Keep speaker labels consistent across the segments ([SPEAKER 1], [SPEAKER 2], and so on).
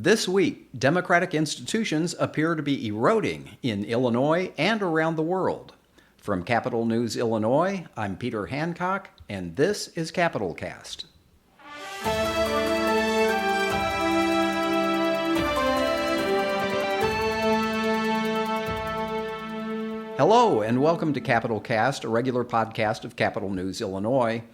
[SPEAKER 1] This week, democratic institutions appear to be eroding in Illinois and around the world. From Capitol News, Illinois, I'm Peter Hancock, and this is Capitol Cast. Hello, and welcome to Capitol Cast, a regular podcast of Capitol News, Illinois.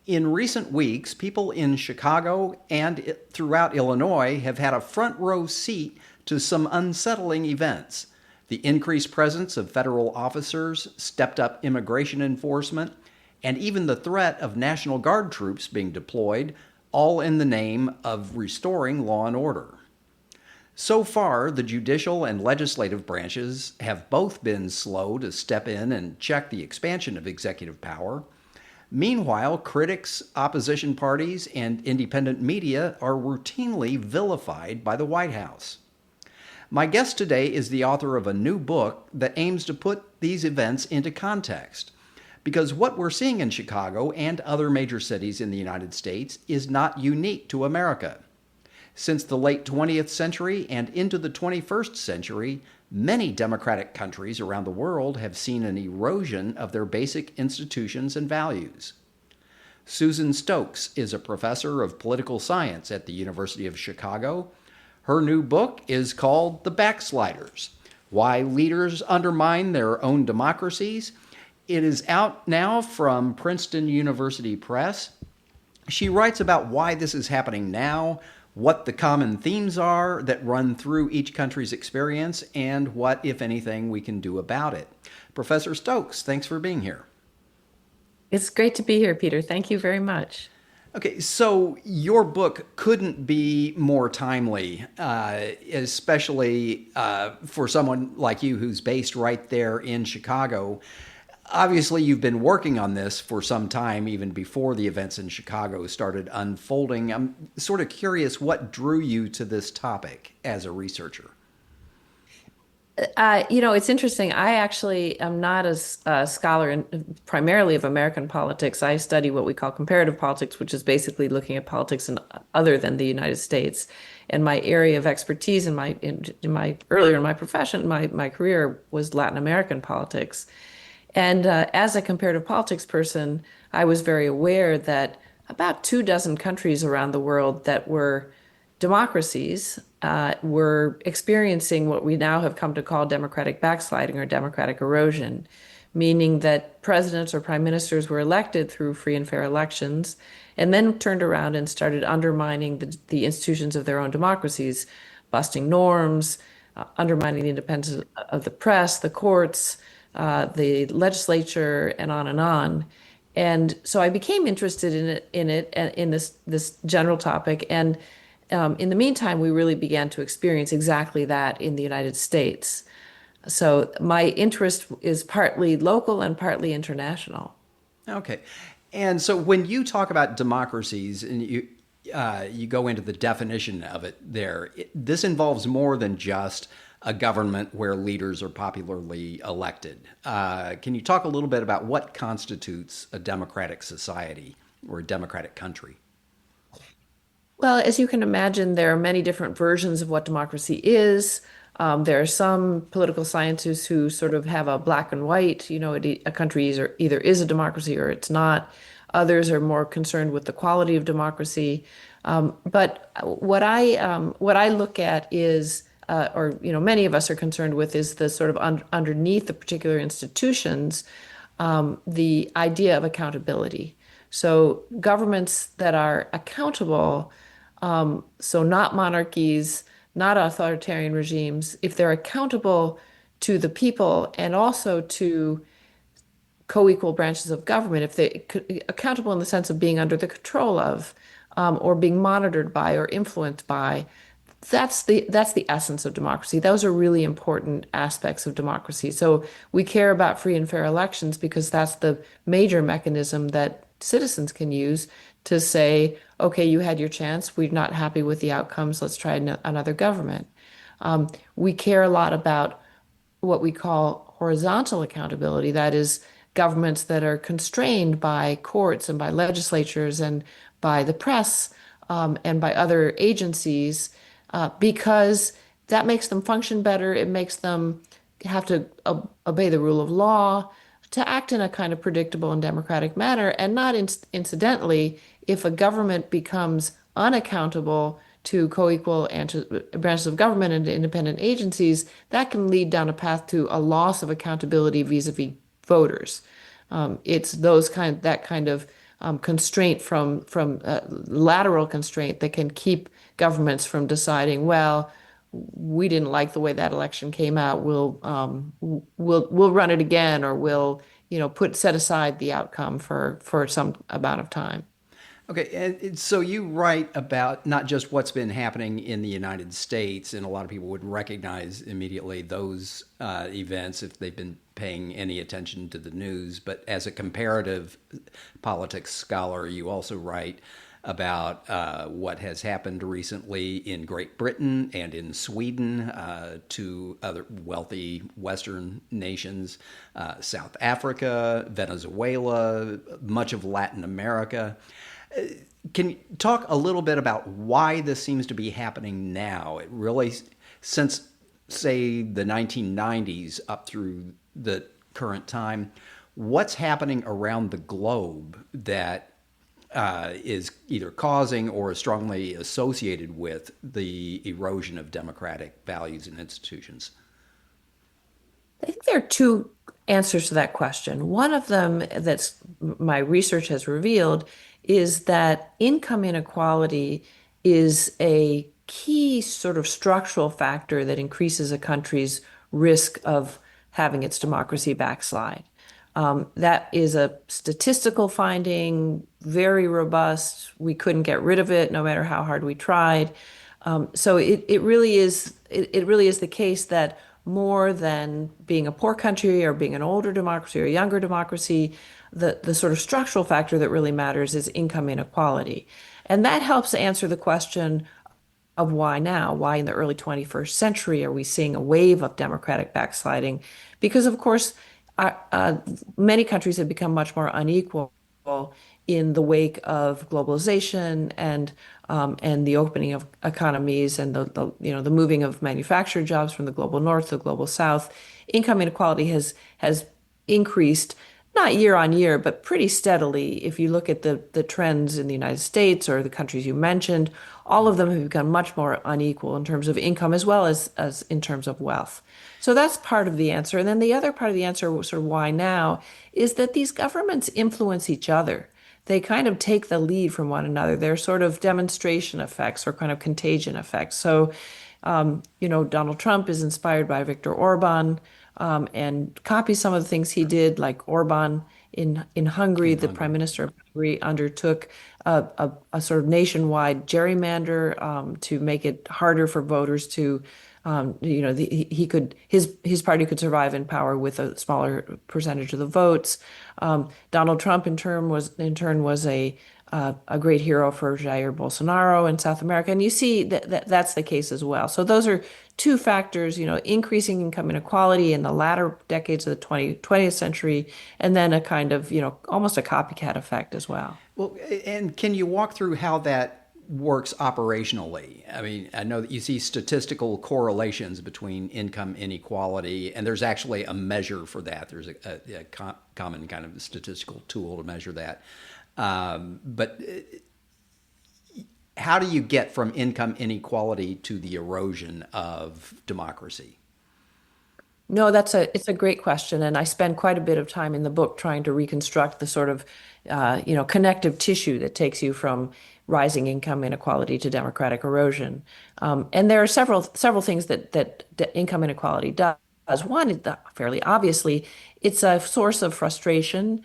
[SPEAKER 1] In recent weeks, people in Chicago and throughout Illinois have had a front row seat to some unsettling events. The increased presence of federal officers, stepped up immigration enforcement, and even the threat of National Guard troops being deployed, all in the name of restoring law and order. So far, the judicial and legislative branches have both been slow to step in and check the expansion of executive power. Meanwhile, critics, opposition parties, and independent media are routinely vilified by the White House. My guest today is the author of a new book that aims to put these events into context. Because what we're seeing in Chicago and other major cities in the United States is not unique to America. Since the late 20th century and into the 21st century, many democratic countries around the world have seen an erosion of their basic institutions and values. Susan Stokes is a professor of political science at the University of Chicago. Her new book is called The Backsliders: Why Leaders Undermine Their Own Democracies. It is out now from Princeton University Press. She writes about why this is happening now, what the common themes are that run through each country's experience, and what, if anything, we can do about it. Professor Stokes, thanks for being here.
[SPEAKER 2] It's great to be here, Peter. Thank you very much.
[SPEAKER 1] Okay, so your book couldn't be more timely, especially for someone like you who's based right there in Chicago. Obviously, you've been working on this for some time, even before the events in Chicago started unfolding. I'm sort of curious what drew you to this topic as a researcher.
[SPEAKER 2] It's interesting. I actually am not a scholar primarily of American politics. I study what we call comparative politics, which is basically looking at politics other than the United States. And my area of expertise earlier in my profession, my career was Latin American politics. And as a comparative politics person, I was very aware that about 24 countries around the world that were democracies were experiencing what we now have come to call democratic backsliding or democratic erosion, meaning that presidents or prime ministers were elected through free and fair elections and then turned around and started undermining the institutions of their own democracies, busting norms, undermining the independence of the press, the courts, the legislature, and on and on. And so I became interested in this general topic. And in the meantime, we really began to experience exactly that in the United States. So my interest is partly local and partly international.
[SPEAKER 1] Okay. And so when you talk about democracies and you go into the definition of it there, this involves more than just a government where leaders are popularly elected. Can you talk a little bit about what constitutes a democratic society or a democratic country?
[SPEAKER 2] Well, as you can imagine, there are many different versions of what democracy is. There are some political scientists who sort of have a black and white, a country either is a democracy or it's not. Others are more concerned with the quality of democracy. But what I look at is many of us are concerned with is the sort of underneath the particular institutions, the idea of accountability. So governments that are accountable, so not monarchies, not authoritarian regimes, if they're accountable to the people and also to co-equal branches of government, if they accountable in the sense of being under the control of, or being monitored by or influenced by, that's the essence of democracy. Those are really important aspects of democracy. So we care about free and fair elections because that's the major mechanism that citizens can use to say, okay, you had your chance. We're not happy with the outcomes. Let's try another government. We care a lot about what we call horizontal accountability. That is governments that are constrained by courts and by legislatures and by the press and by other agencies because that makes them function better. It makes them have to obey the rule of law, to act in a kind of predictable and democratic manner. And not incidentally, if a government becomes unaccountable to co-equal branches of government and independent agencies, that can lead down a path to a loss of accountability vis-a-vis voters. It's that kind of constraint from lateral constraint that can keep governments from deciding, well, we didn't like the way that election came out. We'll run it again, or we'll put set aside the outcome for some amount of time.
[SPEAKER 1] Okay, and so you write about not just what's been happening in the United States, and a lot of people would recognize immediately those events if they've been paying any attention to the news, but as a comparative politics scholar, you also write about what has happened recently in Great Britain and in Sweden, to other wealthy Western nations, South Africa, Venezuela, much of Latin America. Can you talk a little bit about why this seems to be happening now? It really, since, say, the 1990s up through the current time, what's happening around the globe that is either causing or is strongly associated with the erosion of democratic values and institutions?
[SPEAKER 2] I think there are two answers to that question. One of them that's my research has revealed is that income inequality is a key sort of structural factor that increases a country's risk of having its democracy backslide. That is a statistical finding, very robust. We couldn't get rid of it no matter how hard we tried. So it really is the case that more than being a poor country or being an older democracy or a younger democracy, the sort of structural factor that really matters is income inequality. And that helps answer the question of why now? Why in the early 21st century are we seeing a wave of democratic backsliding? Because, of course, many countries have become much more unequal in the wake of globalization and the opening of economies and the moving of manufactured jobs from the global north to the global south. Income inequality has increased, not year on year, but pretty steadily. If you look at the trends in the United States or the countries you mentioned, all of them have become much more unequal in terms of income as well as in terms of wealth. So that's part of the answer. And then the other part of the answer, sort of why now, is that these governments influence each other. They kind of take the lead from one another. They're sort of demonstration effects or kind of contagion effects. So, Donald Trump is inspired by Viktor Orban, and copies some of the things he did, like Orban in Hungary.
[SPEAKER 1] In
[SPEAKER 2] The prime
[SPEAKER 1] Hungary.
[SPEAKER 2] minister of Hungary undertook a sort of nationwide gerrymander to make it harder for voters to, his party could survive in power with a smaller percentage of the votes. Donald Trump in turn was a great hero for Jair Bolsonaro in South America, and you see that's the case as well. So those are two factors, increasing income inequality in the latter decades of the 20th century, and then a kind of, almost a copycat effect as well.
[SPEAKER 1] Well, and can you walk through how that works operationally? I mean, I know that you see statistical correlations between income inequality, and there's actually a measure for that. There's a common kind of statistical tool to measure that. But how do you get from income inequality to the erosion of democracy?
[SPEAKER 2] No, it's a great question, and I spend quite a bit of time in the book trying to reconstruct the sort of connective tissue that takes you from rising income inequality to democratic erosion. And there are several things that income inequality does. One is that fairly obviously, it's a source of frustration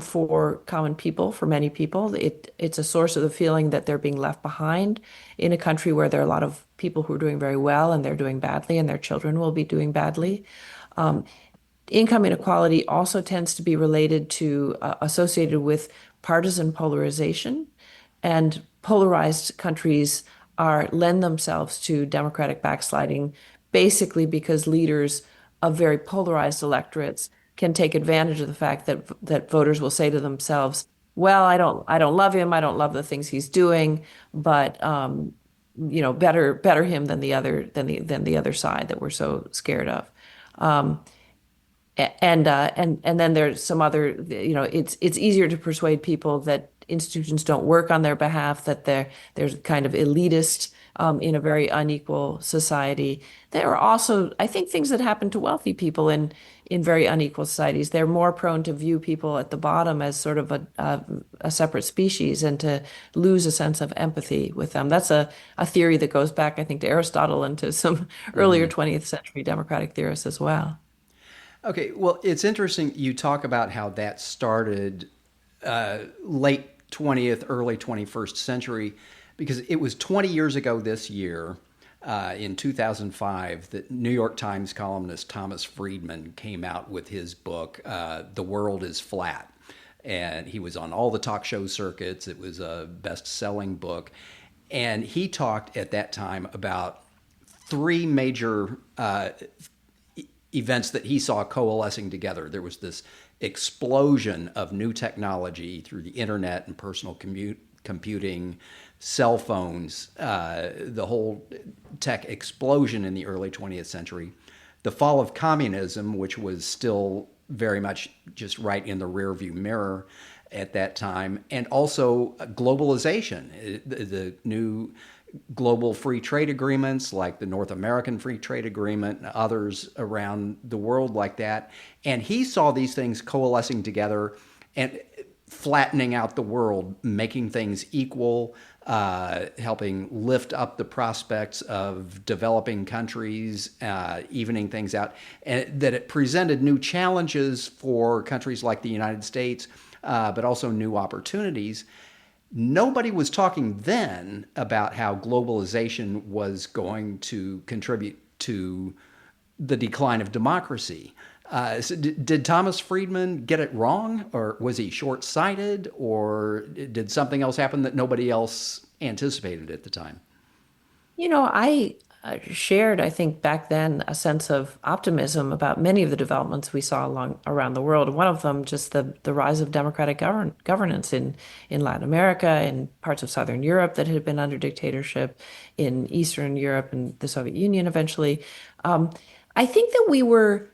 [SPEAKER 2] for common people, for many people. It's a source of the feeling that they're being left behind in a country where there are a lot of people who are doing very well and they're doing badly, and their children will be doing badly. Um, Income inequality also tends to be related to associated with partisan polarization, and polarized countries are lend themselves to democratic backsliding, basically because leaders of very polarized electorates can take advantage of the fact that voters will say to themselves, "Well, I don't love him. I don't love the things he's doing, but better him than the other side that we're so scared of. Um, and then there's some other, it's easier to persuade people that institutions don't work on their behalf, that there's kind of elitist in a very unequal society. There are also, I think, things that happen to wealthy people in very unequal societies. They're more prone to view people at the bottom as sort of a separate species and to lose a sense of empathy with them. That's a theory that goes back, I think, to Aristotle and to some earlier 20th century democratic theorists as well.
[SPEAKER 1] Okay, well, it's interesting you talk about how that started late 20th, early 21st century, because it was 20 years ago this year, in 2005, that New York Times columnist Thomas Friedman came out with his book, The World is Flat. And he was on all the talk show circuits. It was a best selling book. And he talked at that time about three major events that he saw coalescing together. There was this explosion of new technology through the internet and personal computing, cell phones, the whole tech explosion in the early 20th century. The fall of communism, which was still very much just right in the rearview mirror at that time, and also globalization, the new global free trade agreements like the North American Free Trade Agreement and others around the world like that. And he saw these things coalescing together and flattening out the world, making things equal, helping lift up the prospects of developing countries, evening things out, and that it presented new challenges for countries like the United States, but also new opportunities. Nobody was talking then about how globalization was going to contribute to the decline of democracy. Did Thomas Friedman get it wrong, or was he short-sighted, or did something else happen that nobody else anticipated at the time?
[SPEAKER 2] I shared, I think, back then a sense of optimism about many of the developments we saw around the world. One of them, just the rise of democratic governance in Latin America, in parts of Southern Europe that had been under dictatorship, in Eastern Europe and the Soviet Union eventually. Um, I think that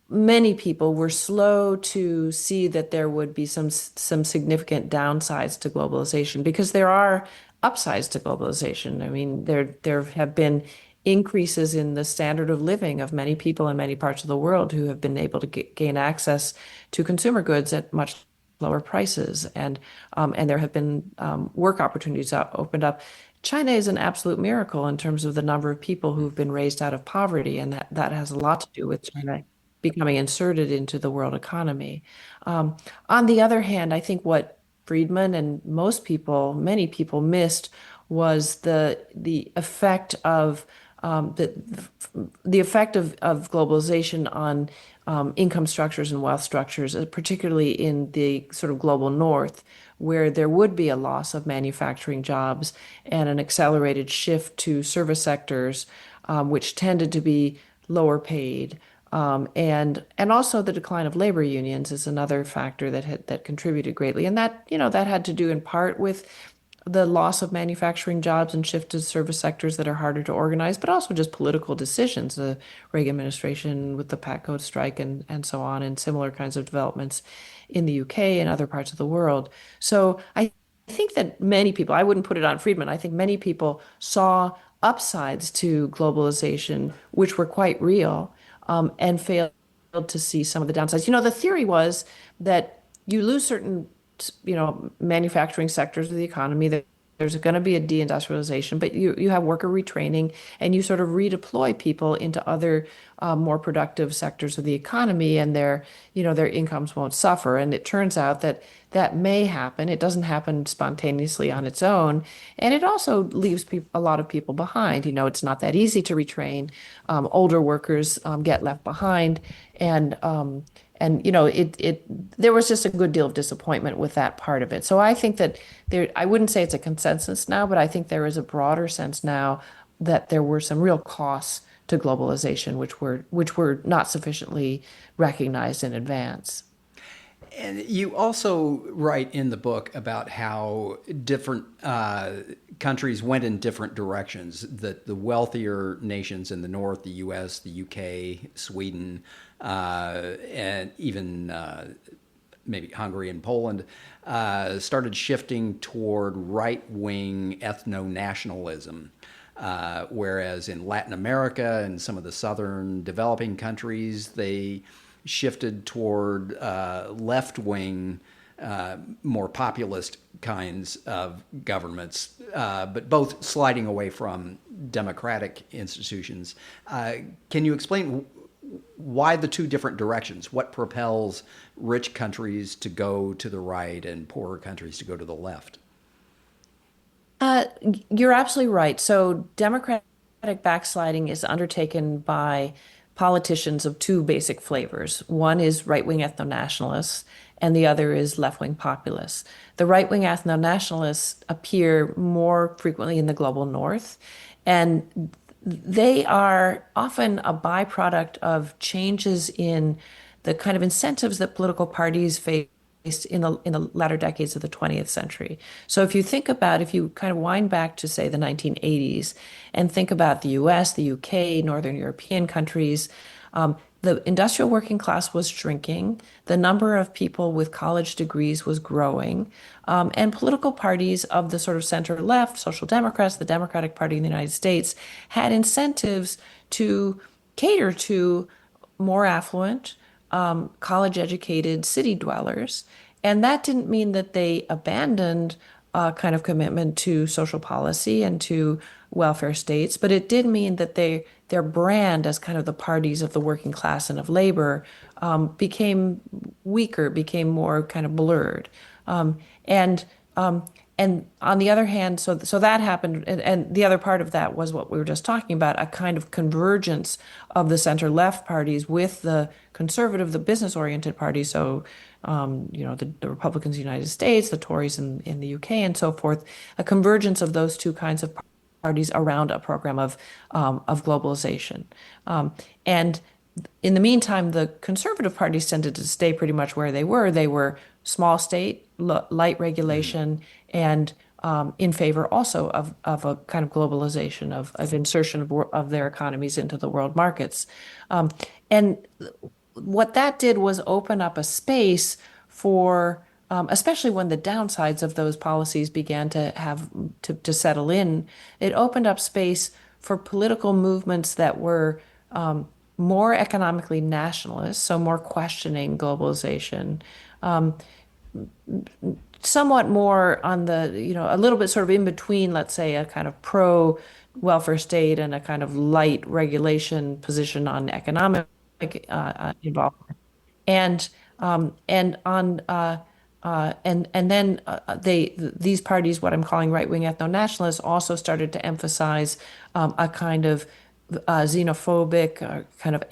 [SPEAKER 2] many people were slow to see that there would be some significant downsides to globalization because there are upsides to globalization. I mean, there have been increases in the standard of living of many people in many parts of the world who have been able to gain access to consumer goods at much lower prices, and there have been work opportunities opened up. China is an absolute miracle in terms of the number of people who've been raised out of poverty, and that has a lot to do with China becoming inserted into the world economy. Um, on the other hand, I think what Friedman and many people missed was the effect of um, the the effect of globalization on income structures and wealth structures, particularly in the sort of global north, where there would be a loss of manufacturing jobs and an accelerated shift to service sectors, which tended to be lower paid. And also the decline of labor unions is another factor that contributed greatly, and that had to do in part with the loss of manufacturing jobs and shift to service sectors that are harder to organize, but also just political decisions. The Reagan administration with the PACO strike and so on, and similar kinds of developments in the UK and other parts of the world. So I think that many people, I wouldn't put it on Friedman, I think many people saw upsides to globalization, which were quite real, and failed to see some of the downsides. The theory was that you lose certain manufacturing sectors of the economy, that there's going to be a deindustrialization, but you have worker retraining and you sort of redeploy people into other more productive sectors of the economy, and their incomes won't suffer. And it turns out that that may happen. It doesn't happen spontaneously on its own, and it also leaves a lot of people behind. It's not that easy to retrain. Older workers get left behind, and there was just a good deal of disappointment with that part of it. So I think that I wouldn't say it's a consensus now, but I think there is a broader sense now that there were some real costs to globalization which were not sufficiently recognized in advance.
[SPEAKER 1] And you also write in the book about how different countries went in different directions. That the wealthier nations in the north, the U.S., the U.K., Sweden, and even maybe Hungary and Poland, started shifting toward right wing ethno nationalism. Whereas in Latin America and some of the southern developing countries, they shifted toward left wing, more populist kinds of governments, but both sliding away from democratic institutions. Can you explain why the two different directions? What propels rich countries to go to the right and poorer countries to go to the left?
[SPEAKER 2] Uh, you're absolutely right. So, democratic backsliding is undertaken by politicians of two basic flavors. One is right-wing ethno-nationalists, and the other is left-wing populists. The right-wing ethno-nationalists appear more frequently in the global north, and they are often a byproduct of changes in the kind of incentives that political parties face in the latter decades of the 20th century. So if you think about, if you kind of wind back to say the 1980s and think about the US, the UK, Northern European countries, the industrial working class was shrinking. The number of people with college degrees was growing. And political parties of the sort of center left, Social Democrats, the Democratic Party in the United States, had incentives to cater to more affluent, college educated city dwellers. And that didn't mean that they abandoned a kind of commitment to social policy and to welfare states, but it did mean that their brand as kind of the parties of the working class and of labor became weaker, became more kind of blurred. Um, and um, and on the other hand, so that happened, and the other part of that was what we were just talking about, a kind of convergence of the center left parties with the conservative, the business oriented parties. So, the Republicans in the United States, the Tories in the UK, and so forth, a convergence of those two kinds of parties around a program of globalization. Um, and in the meantime, the conservative parties tended to stay pretty much where they were. They were small state, light regulation, and in favor also of a kind of globalization, of insertion of their economies into the world markets. Um, and what that did was open up a space for, especially when the downsides of those policies began to settle in, it opened up space for political movements that were more economically nationalist, so more questioning globalization, um, somewhat more on the, a little bit sort of in between, let's say, a kind of pro welfare state and a kind of light regulation position on economic involvement. And on and then these parties, what I'm calling right-wing ethno-nationalists, also started to emphasize a kind of xenophobic, kind of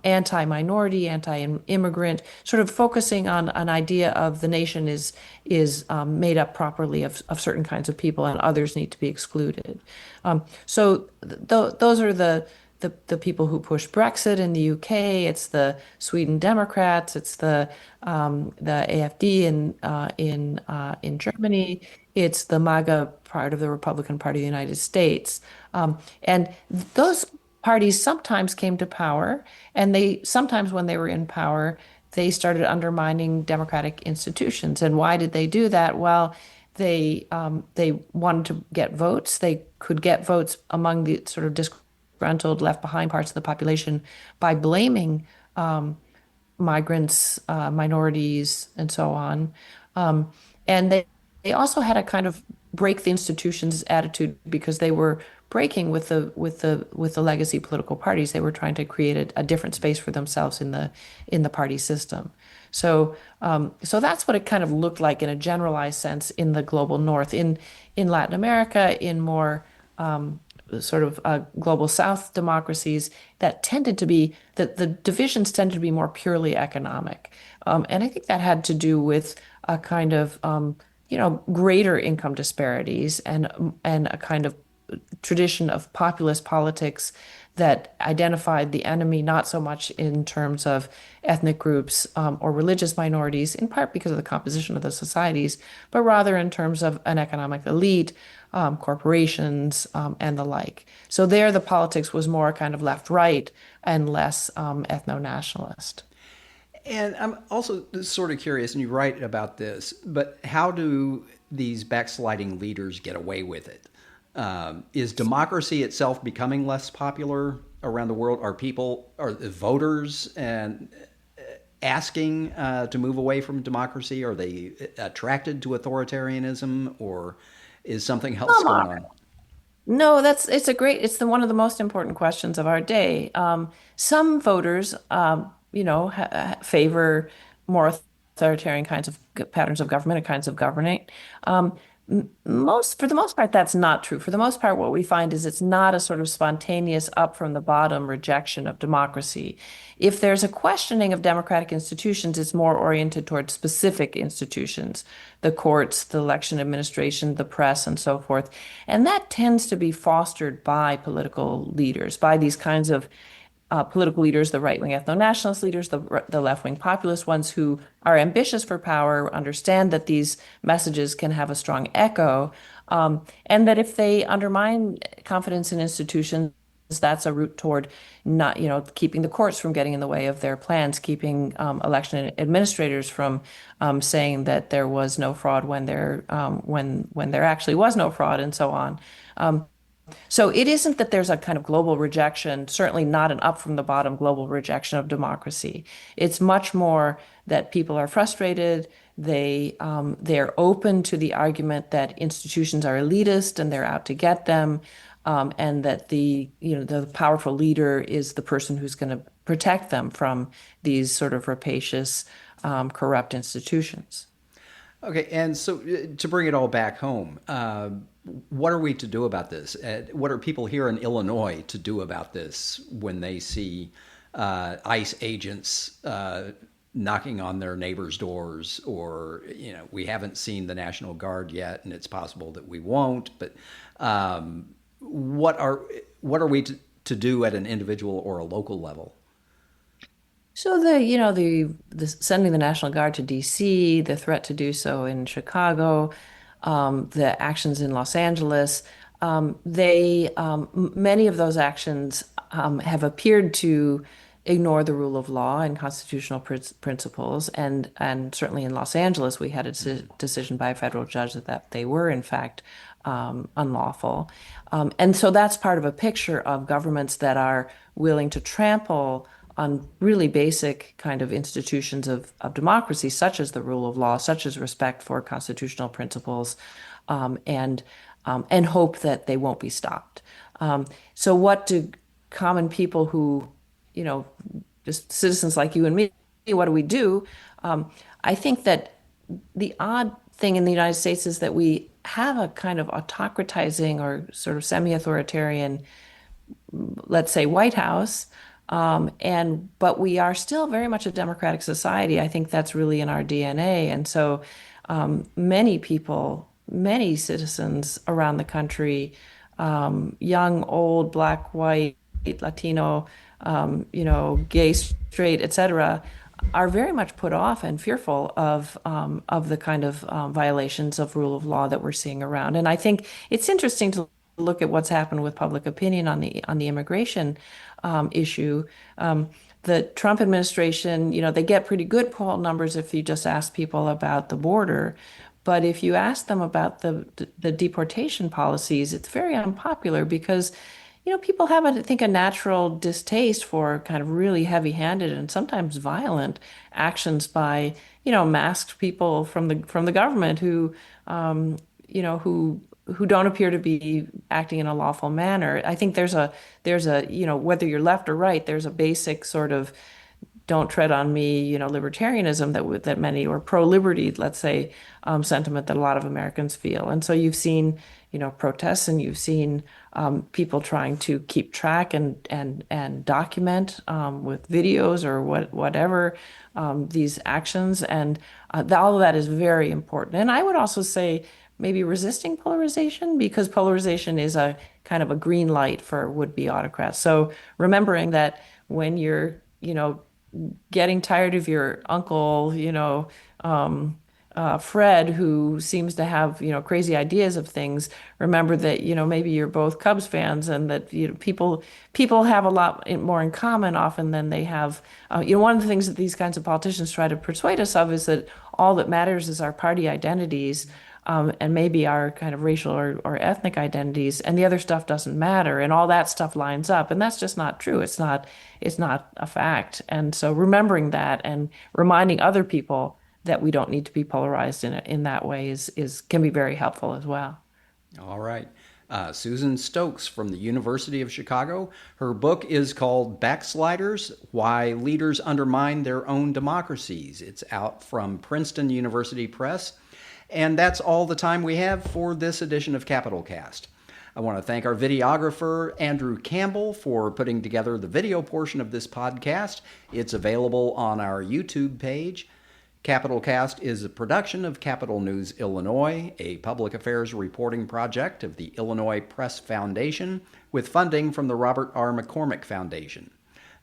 [SPEAKER 2] anti-minority, anti-immigrant, sort of focusing on an idea of the nation is made up properly of certain kinds of people and others need to be excluded. So those are the people who push Brexit in the UK. It's the Sweden Democrats. It's the AfD in Germany. It's the MAGA part of the Republican Party of the United States. And those parties sometimes came to power, and they sometimes, when they were in power, they started undermining democratic institutions. And why did they do that? Well, they wanted to get votes. They could get votes among the sort of disgruntled, left behind parts of the population by blaming migrants, minorities, and so on. And they also had a kind of break the institutions attitude because they were breaking with the legacy political parties. They were trying to create a different space for themselves in the party system. So that's what it kind of looked like in a generalized sense in the global north. In Latin America, in more sort of global south democracies, that tended to be that the divisions tended to be more purely economic. And I think that had to do with a kind of greater income disparities and a kind of tradition of populist politics that identified the enemy not so much in terms of ethnic groups or religious minorities, in part because of the composition of the societies, but rather in terms of an economic elite, corporations, and the like. So there, the politics was more kind of left-right and less ethno-nationalist.
[SPEAKER 1] And I'm also sort of curious, and you write about this, but how do these backsliding leaders get away with it? Is democracy itself becoming less popular around the world? Are the voters and asking to move away from democracy? Are they attracted to authoritarianism, or is something else going on?
[SPEAKER 2] No, it's one of the most important questions of our day. Some voters, favor more authoritarian kinds of patterns of government and kinds of governing. Um, for the most part, that's not true. For the most part, what we find is it's not a sort of spontaneous up from the bottom rejection of democracy. If there's a questioning of democratic institutions, it's more oriented towards specific institutions, the courts, the election administration, the press, and so forth. And that tends to be fostered by political leaders, by these kinds of political leaders, the right-wing ethno-nationalist leaders, the left-wing populist ones who are ambitious for power, understand that these messages can have a strong echo, and that if they undermine confidence in institutions, that's a route toward not, keeping the courts from getting in the way of their plans, keeping election administrators from saying that there was no fraud when there actually was no fraud, and so on. So it isn't that there's a kind of global rejection, certainly not an up from the bottom global rejection of democracy. It's much more that people are frustrated. They're open to the argument that institutions are elitist and they're out to get them, and that the powerful leader is the person who's going to protect them from these sort of rapacious, corrupt institutions.
[SPEAKER 1] Okay, and so to bring it all back home, what are we to do about this? What are people here in Illinois to do about this when they see ICE agents knocking on their neighbors' doors, or we haven't seen the National Guard yet, and it's possible that we won't. But what are we to do at an individual or a local level?
[SPEAKER 2] So the sending the National Guard to DC, the threat to do so in Chicago, the actions in Los Angeles, many of those actions have appeared to ignore the rule of law and constitutional principles, and certainly in Los Angeles, we had a decision by a federal judge that they were in fact unlawful, and so that's part of a picture of governments that are willing to trample on really basic kind of institutions of democracy, such as the rule of law, such as respect for constitutional principles, and hope that they won't be stopped. So what do common people who, just citizens like you and me, what do we do? I think that the odd thing in the United States is that we have a kind of autocratizing or sort of semi-authoritarian, let's say, White House. But we are still very much a democratic society. I think that's really in our DNA. And so many people, many citizens around the country, young, old, black, white, Latino, gay, straight, etc., are very much put off and fearful of the kind of violations of rule of law that we're seeing around. And I think it's interesting to look at what's happened with public opinion on the immigration issue. The Trump administration, they get pretty good poll numbers if you just ask people about the border. But if you ask them about the deportation policies, it's very unpopular because, people have, I think, a natural distaste for kind of really heavy-handed and sometimes violent actions by, masked people from the government who don't appear to be acting in a lawful manner. I think there's a whether you're left or right, there's a basic sort of don't tread on me, libertarianism that many, or pro-liberty, let's say, sentiment that a lot of Americans feel. And so you've seen, protests, and you've seen people trying to keep track and document with videos or whatever these actions, and all of that is very important. And I would also say maybe resisting polarization because polarization is a kind of a green light for would-be autocrats. So remembering that when you're, getting tired of your uncle, Fred, who seems to have, crazy ideas of things, remember that, maybe you're both Cubs fans and that, people have a lot more in common often than they have. One of the things that these kinds of politicians try to persuade us of is that all that matters is our party identities. And maybe our kind of racial or ethnic identities, and the other stuff doesn't matter, and all that stuff lines up, and that's just not true. It's not a fact. And so remembering that and reminding other people that we don't need to be polarized in that way is can be very helpful as well.
[SPEAKER 1] All right. Susan Stokes from the University of Chicago. Her book is called Backsliders: Why Leaders Undermine Their Own Democracies. It's out from Princeton University Press. And that's all the time we have for this edition of Capital Cast. I want to thank our videographer, Andrew Campbell, for putting together the video portion of this podcast. It's available on our YouTube page. Capital Cast is a production of Capital News Illinois, a public affairs reporting project of the Illinois Press Foundation, with funding from the Robert R. McCormick Foundation.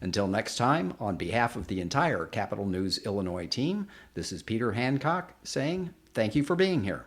[SPEAKER 1] Until next time, on behalf of the entire Capital News Illinois team, this is Peter Hancock saying thank you for being here.